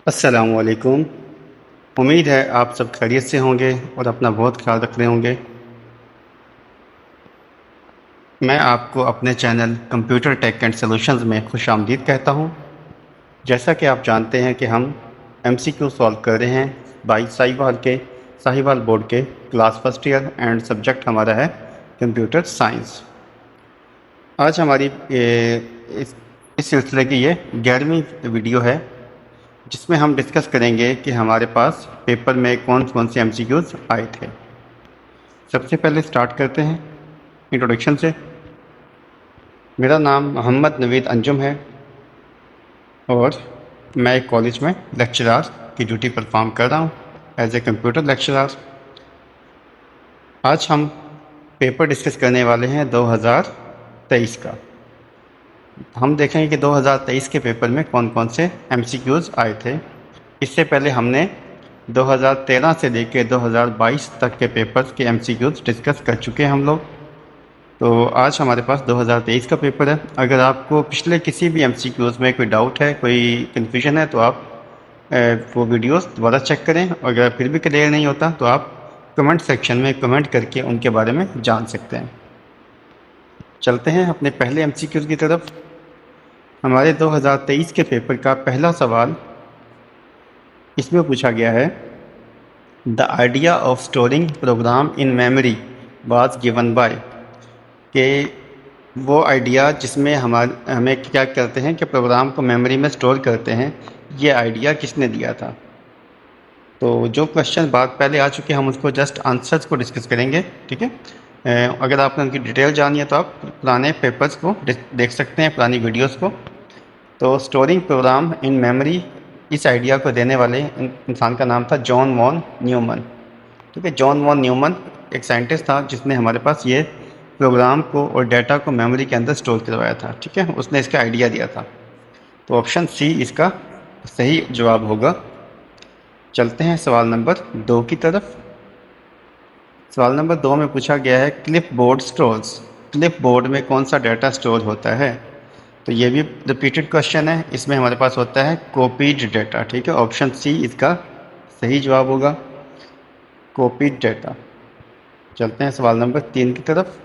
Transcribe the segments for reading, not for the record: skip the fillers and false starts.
अस्सलामुअलैकुम। उम्मीद है आप सब खैरियत से होंगे और अपना बहुत ख्याल रख रहे होंगे। मैं आपको अपने channel computer tech and solutions में खुशामदीद कहता हूं। जैसा कि आप जानते हैं कि हम एमसीक्यू सॉल्व कर रहे हैं बाई साहिवाल बोर्ड के class first year and subject हमारा है कंप्यूटर साइंस। आज हमारी इस सिलसिले की ये 11वीं वीडियो है, जिसमें हम डिस्कस करेंगे कि हमारे पास पेपर में कौन कौन से एमसीक्यूज़ आए थे। सबसे पहले स्टार्ट करते हैं इंट्रोडक्शन से। मेरा नाम मोहम्मद नवीद अंजुम है और मैं एक कॉलेज में लेक्चरर की ड्यूटी परफॉर्म कर रहा हूँ एज ए कंप्यूटर लेक्चरर। आज हम पेपर डिस्कस करने वाले हैं 2023 का। हम देखेंगे कि 2023 के पेपर में कौन कौन से एमसीक्यूज़ आए थे। इससे पहले हमने 2013 से लेकर 2022 तक के पेपर्स के एमसीक्यूज़ डिस्कस कर चुके हैं हम लोग। तो आज हमारे पास 2023 का पेपर है। अगर आपको पिछले किसी भी एमसीक्यूज़ में कोई डाउट है, कोई कन्फ्यूजन है, तो आप वो वीडियोस दोबारा चेक करें। अगर फिर भी क्लियर नहीं होता तो आप कमेंट सेक्शन में कमेंट करके उनके बारे में जान सकते हैं। चलते हैं अपने पहले एमसीक्यूज़ की तरफ। हमारे 2023 के पेपर का पहला सवाल इसमें पूछा गया है, the idea of storing program in memory was given by, कि वो आइडिया जिसमें हमें क्या करते हैं कि प्रोग्राम को मेमोरी में स्टोर करते हैं, ये आइडिया किसने दिया था। तो जो क्वेश्चन बात पहले आ चुके हैं हम उसको जस्ट आंसर्स को डिस्कस करेंगे, ठीक है। अगर आपने उनकी डिटेल जाननी है तो आप पुराने पेपर्स को देख सकते हैं, पुरानी वीडियोस को। तो स्टोरिंग प्रोग्राम इन मेमोरी, इस आइडिया को देने वाले इंसान का नाम था जॉन वॉन न्यूमन, ठीक है। जॉन वॉन न्यूमन एक साइंटिस्ट था जिसने हमारे पास ये प्रोग्राम को और डाटा को मेमोरी के अंदर स्टोर करवाया था, ठीक है। उसने इसका आइडिया दिया था। तो ऑप्शन सी इसका सही जवाब होगा। चलते हैं सवाल नंबर 2 की तरफ। सवाल नंबर 2 में पूछा गया है, clip board stores, clip board में कौन सा डाटा स्टोर होता है। तो ये भी रिपीटेड क्वेश्चन है। इसमें हमारे पास होता है कॉपीड डाटा, ठीक है। ऑप्शन सी इसका सही जवाब होगा, कॉपीड डाटा। चलते हैं सवाल नंबर 3 की तरफ।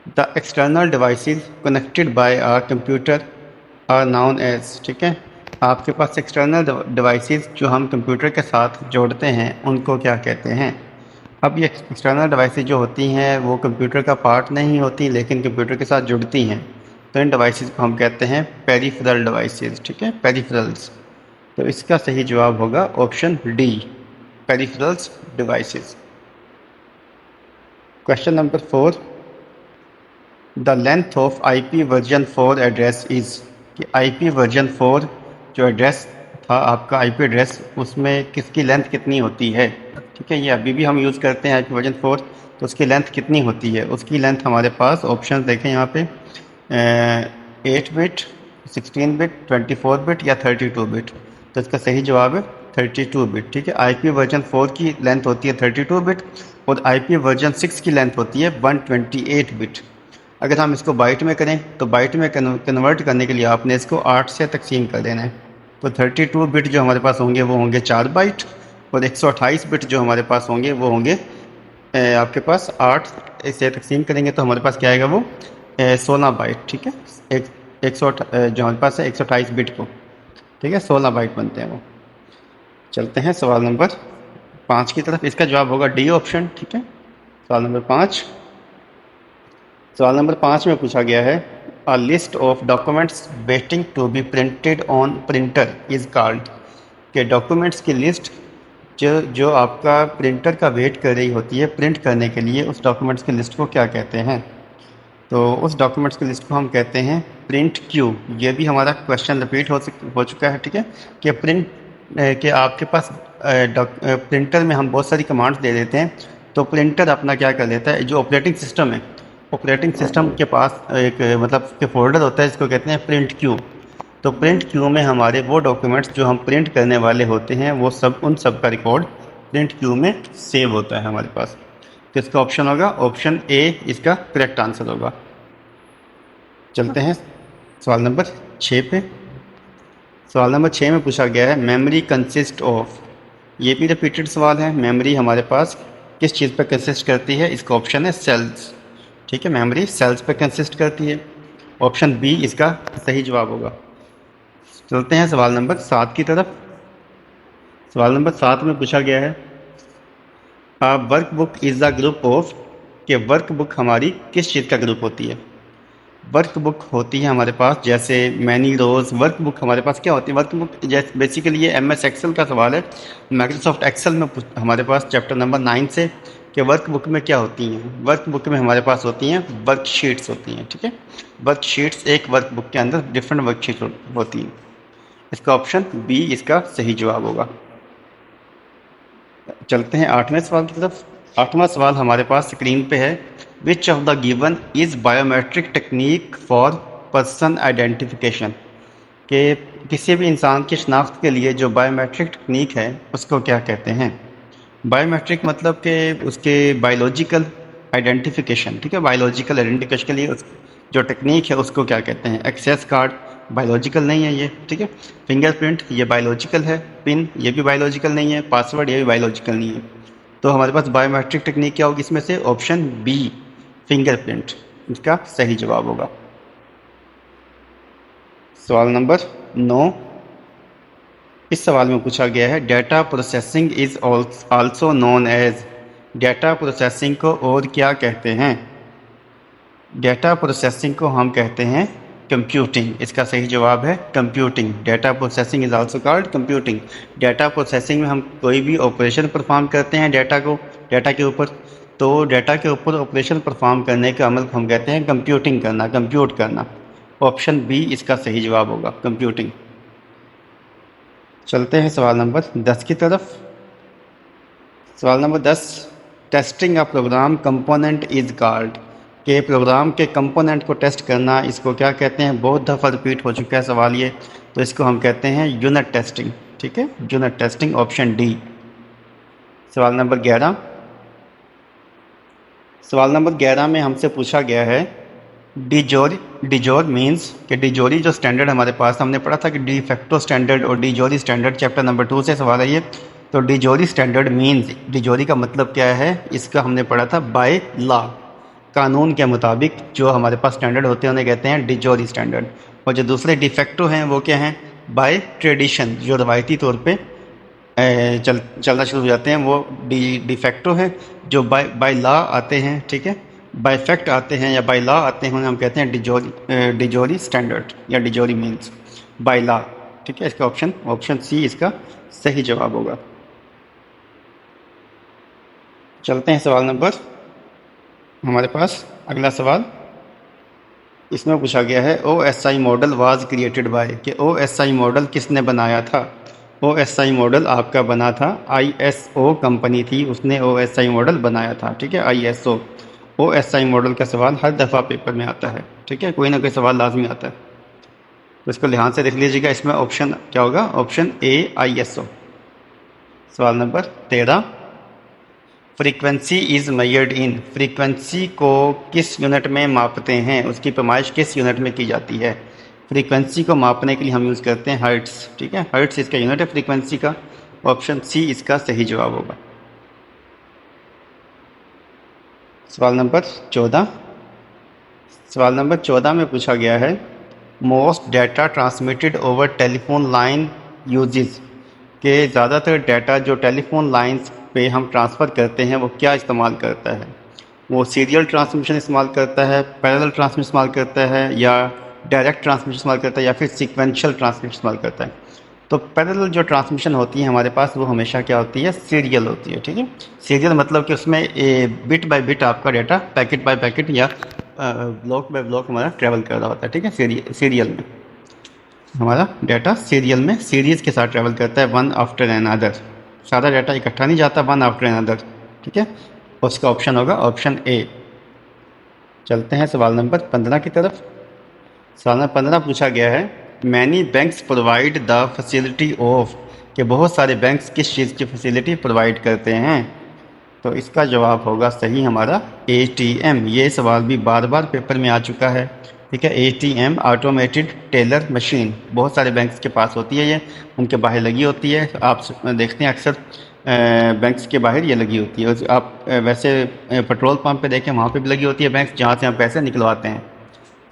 The external devices connected by our computer are known as, ठीक है। आपके पास एक्सटर्नल डिवाइसेस जो हम कंप्यूटर के साथ जोड़ते हैं उनको क्या कहते हैं। अब ये एक्सटर्नल डिवाइसेस जो होती हैं वो कंप्यूटर का पार्ट नहीं होती, लेकिन कंप्यूटर के साथ जुड़ती हैं। तो इन डिवाइसेस को हम कहते हैं पेरिफेरल डिवाइसेस, ठीक है, पेरिफेरल्स। तो इसका सही जवाब होगा option D, peripherals devices. Question number 4, the length of IP version 4 address is, कि IP वर्जन 4 जो एड्रेस था आपका IP एड्रेस, उसमें किसकी लेंथ कितनी होती है, ठीक है। ये अभी भी हम यूज़ करते हैं IP वर्जन 4, तो उसकी लेंथ कितनी होती है। उसकी लेंथ हमारे पास ऑप्शन देखें यहाँ पे, 8 बिट, 16 बिट, 24 बिट या 32 बिट। तो इसका सही जवाब है 32 बिट, ठीक है। IP वर्जन 4 की लेंथ होती है 32 बिट और IP वर्जन 6 की लेंथ होती है 128 बिट। अगर हम इसको बाइट में करें तो बाइट में कन्वर्ट करने के लिए आपने इसको 8 से तकसीम कर देना है। तो 32 बिट जो हमारे पास होंगे वो होंगे 4 बाइट, और 128 बिट जो हमारे पास होंगे वो होंगे आपके पास 8 से तकसीम करेंगे तो हमारे पास क्या आएगा, वो 16 बाइट, ठीक है। जो हमारे पास है 128 बिट को, ठीक है, 16 बाइट बनते हैं वो। चलते हैं सवाल नंबर 5 की तरफ। इसका जवाब होगा डी ऑप्शन, ठीक है। सवाल नंबर 5, सवाल नंबर 5 में पूछा गया है, a list of documents waiting to be printed on printer is called, के डॉक्यूमेंट्स की लिस्ट जो जो आपका प्रिंटर का वेट कर रही होती है प्रिंट करने के लिए, उस डॉक्यूमेंट्स की लिस्ट को क्या कहते हैं। तो उस डॉक्यूमेंट्स की लिस्ट को हम कहते हैं प्रिंट क्यू। ये भी हमारा क्वेश्चन रिपीट हो चुका है, ठीक है, कि प्रिंट कि आपके पास प्रिंटर में हम बहुत सारी कमांड्स दे देते हैं, तो प्रिंटर अपना क्या कर लेता है, जो ऑपरेटिंग सिस्टम है, ऑपरेटिंग सिस्टम के पास एक मतलब के फोल्डर होता है, इसको कहते हैं प्रिंट क्यू। तो प्रिंट क्यू में हमारे वो डॉक्यूमेंट्स जो हम प्रिंट करने वाले होते हैं वो सब, उन सब का रिकॉर्ड प्रिंट क्यू में सेव होता है हमारे पास। तो इसका ऑप्शन होगा ऑप्शन ए, इसका करेक्ट आंसर होगा। चलते हैं सवाल नंबर 6 पे। सवाल नंबर 6 में पूछा गया है मेमोरी कंसिस्ट ऑफ, ये भी रिपीटेड सवाल है। मेमोरी हमारे पास किस चीज़ पर कंसिस्ट करती है? इसका ऑप्शन है सेल्स। ठीक है, मेमोरी सेल्स पर कंसिस्ट करती है। ऑप्शन बी इसका सही जवाब होगा। चलते हैं सवाल नंबर 7 की तरफ। सवाल नंबर 7 में पूछा गया है work book is the group of, कि वर्क बुक हमारी किस चीज़ का ग्रुप होती है? वर्क बुक होती है हमारे पास जैसे मैनी रोज। वर्क बुक हमारे पास क्या होती है? वर्क बुक जैसे बेसिकली ये MS एक्सेल का सवाल है। माइक्रोसॉफ्ट एक्सेल में हमारे पास चैप्टर नंबर 9 से कि वर्क बुक में क्या होती हैं। वर्क बुक में हमारे पास होती हैं वर्कशीट्स होती हैं। ठीक है, वर्कशीट्स एक वर्क बुक के अंदर डिफरेंट वर्कशीट होती हैं। इसका ऑप्शन बी इसका सही जवाब होगा। चलते हैं 8वें सवाल की तरफ। 8वां सवाल हमारे पास स्क्रीन पे है which of the given is biometric technique for person identification, कि किसी भी इंसान की शनाख्त के लिए जो बायोमेट्रिक टेक्निक है उसको क्या कहते हैं? बायोमेट्रिक मतलब कि उसके बायोलॉजिकल आइडेंटिफिकेशन। ठीक है, बायोलॉजिकल आइडेंटिफिकेशन के लिए जो टेक्निक है उसको क्या कहते हैं? एक्सेस कार्ड बायोलॉजिकल नहीं है ये। ठीक है, फिंगरप्रिंट ये बायोलॉजिकल है, पिन ये भी बायोलॉजिकल नहीं है, पासवर्ड ये भी बायोलॉजिकल नहीं है। तो हमारे पास बायोमेट्रिक टेक्निक क्या होगी इसमें से? ऑप्शन बी फिंगरप्रिंट इसका सही जवाब होगा। सवाल नंबर 9, इस सवाल में पूछा गया है data processing is also known as, data processing को और क्या कहते हैं? डेटा प्रोसेसिंग को हम कहते हैं कंप्यूटिंग। इसका सही जवाब है computing. Data processing is also called computing. Data processing में हम कोई भी ऑपरेशन परफॉर्म करते हैं डेटा के ऊपर, तो डेटा के ऊपर ऑपरेशन परफॉर्म करने के अमल को हम कहते हैं कंप्यूटिंग करना, कंप्यूट करना। ऑप्शन बी इसका सही जवाब होगा कंप्यूटिंग। चलते हैं सवाल नंबर 10 की तरफ। सवाल number 10, testing a program component is called, के प्रोग्राम के कंपोनेंट को टेस्ट करना इसको क्या कहते हैं? बहुत दफ़ा रिपीट हो चुका है सवाल ये, तो इसको हम कहते हैं यूनिट टेस्टिंग। ठीक है, यूनिट टेस्टिंग ऑप्शन डी। सवाल नंबर 11, सवाल नंबर 11 में हमसे पूछा गया है डिजोर मीन्स, कि डिजोरी जो स्टैंडर्ड हमारे पास हमने पढ़ा था कि डी फैक्टो स्टैंडर्ड और डिजोरी स्टैंडर्ड चैप्टर नंबर 2 से सवाल है ये। तो डिजोरी स्टैंडर्ड मीन्स, डिजोरी का मतलब क्या है? इसका हमने पढ़ा था बाय लॉ, कानून के मुताबिक जो हमारे पास स्टैंडर्ड होते हैं उन्हें कहते हैं डिजोरी स्टैंडर्ड। और जो दूसरे डिफेक्टो हैं वो क्या हैं? बाय ट्रेडिशन, जो रवायती तौर पे चलना शुरू हो जाते हैं वो डिफेक्टो हैं। जो बाय लॉ आते हैं, ठीक है, बाय फैक्ट आते हैं या बाय लॉ आते हैं, उन्हें हम कहते हैं डिजोरी स्टैंडर्ड या डिजोरी मीन्स बाय लॉ। ठीक है, इसका ऑप्शन सी इसका सही जवाब होगा। चलते हैं सवाल नंबर, हमारे पास अगला सवाल इसमें पूछा गया है OSI model was created by, कि OSI मॉडल किसने बनाया था? OSI मॉडल आपका बना था ISO कंपनी थी, उसने OSI मॉडल बनाया था। ठीक है, ISO OSI मॉडल का सवाल हर दफ़ा पेपर में आता है। ठीक है, कोई ना कोई सवाल लाजमी आता है, तो इसको ध्यान से देख लीजिएगा। इसमें ऑप्शन क्या होगा? Option A ISO। सवाल number 13, frequency is measured in, frequency को किस यूनिट में मापते हैं? उसकी पैमाइश किस यूनिट में की जाती है? फ्रीक्वेंसी को मापने के लिए हम यूज़ करते हैं हर्ट्स। ठीक है, हर्ट्स इसका यूनिट है फ्रीक्वेंसी का। ऑप्शन सी इसका सही जवाब होगा। सवाल नंबर 14, सवाल नंबर 14 में पूछा गया है most data transmitted over telephone line uses, के ज़्यादातर डाटा जो टेलीफोन लाइंस पे हम ट्रांसफ़र करते हैं वो क्या इस्तेमाल करता है? वो सीरियल ट्रांसमिशन इस्तेमाल करता है, पैरेलल ट्रांसमिशन इस्तेमाल करता है, या डायरेक्ट ट्रांसमिशन इस्तेमाल करता है, या फिर सीक्वेंशियल ट्रांसमिशन इस्तेमाल करता है? तो पैरेलल जो ट्रांसमिशन होती है हमारे पास वो हमेशा क्या होती है? सीरियल होती है। ठीक है, सीरियल मतलब कि उसमें बिट बाय बिट आपका डाटा पैकेट बाय पैकेट या ब्लॉक बाय ब्लॉक हमारा ट्रैवल कर रहा होता है। ठीक है, सीरियल में हमारा डाटा सीरियल में सीरीज़ के साथ ट्रैवल करता है, वन आफ्टर एन अदर। सारा डाटा इकट्ठा नहीं जाता, वन आफ्टर एन अदर। ठीक है, उसका ऑप्शन होगा ऑप्शन ए। चलते हैं सवाल नंबर 15 की तरफ। सवाल नंबर 15 पूछा गया है many banks provide the facility of, कि बहुत सारे बैंक्स किस चीज़ की फैसिलिटी प्रोवाइड करते हैं? तो इसका जवाब होगा सही हमारा ATM। ये सवाल भी बार बार पेपर में आ चुका है। ठीक है। ATM ऑटोमेटेड टेलर मशीन बहुत सारे बैंक्स के पास होती है, ये उनके बाहर लगी होती है। आप देखते हैं अक्सर बैंक्स के बाहर ये लगी होती है। और आप वैसे पेट्रोल पंप पे देखें, वहाँ पे भी लगी होती है बैंक्स, जहाँ से हम पैसे निकलवाते हैं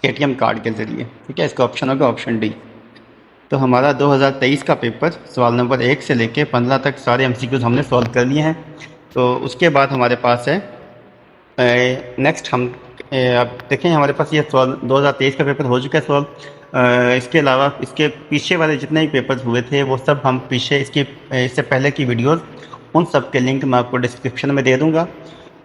ATM कार्ड के ज़रिए। ठीक है, इसका ऑप्शन होगा ऑप्शन डी। तो हमारा 2023 का पेपर सवाल नंबर 1 से लेके 15 तक सारे MCQs हमने सॉल्व कर लिए हैं। तो उसके बाद हमारे पास है नेक्स्ट हम अब देखें, हमारे पास ये सवाल 2023 का पेपर हो चुका है सॉल्व। इसके अलावा इसके पीछे वाले जितने भी पेपर्स हुए थे वो सब हम पीछे इससे पहले की वीडियोस, उन सब के लिंक मैं आपको डिस्क्रिप्शन में दे दूंगा।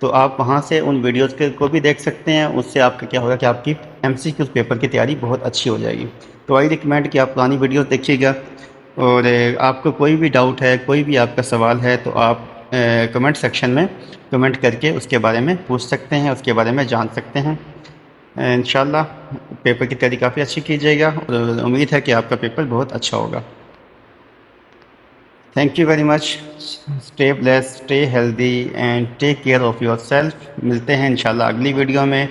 तो आप वहां से उन वीडियोस को भी देख सकते हैं। उससे आपका क्या होगा कि आपकी MCQ पेपर की तैयारी बहुत अच्छी हो जाएगी। तो आई रिकमेंड कि आप पुरानी वीडियोस देखिएगा। और आपको कोई भी डाउट है, कोई भी आपका सवाल है, तो आप कमेंट सेक्शन में कमेंट करके उसके बारे में पूछ सकते हैं, उसके बारे में जान सकते हैं। इंशाल्लाह पेपर की तैयारी काफ़ी अच्छी कीजिएगा और उम्मीद है कि आपका पेपर बहुत अच्छा होगा। Thank you very much. Stay blessed, stay healthy and take care of yourself. मिलते हैं इंशाल्लाह अगली वीडियो में।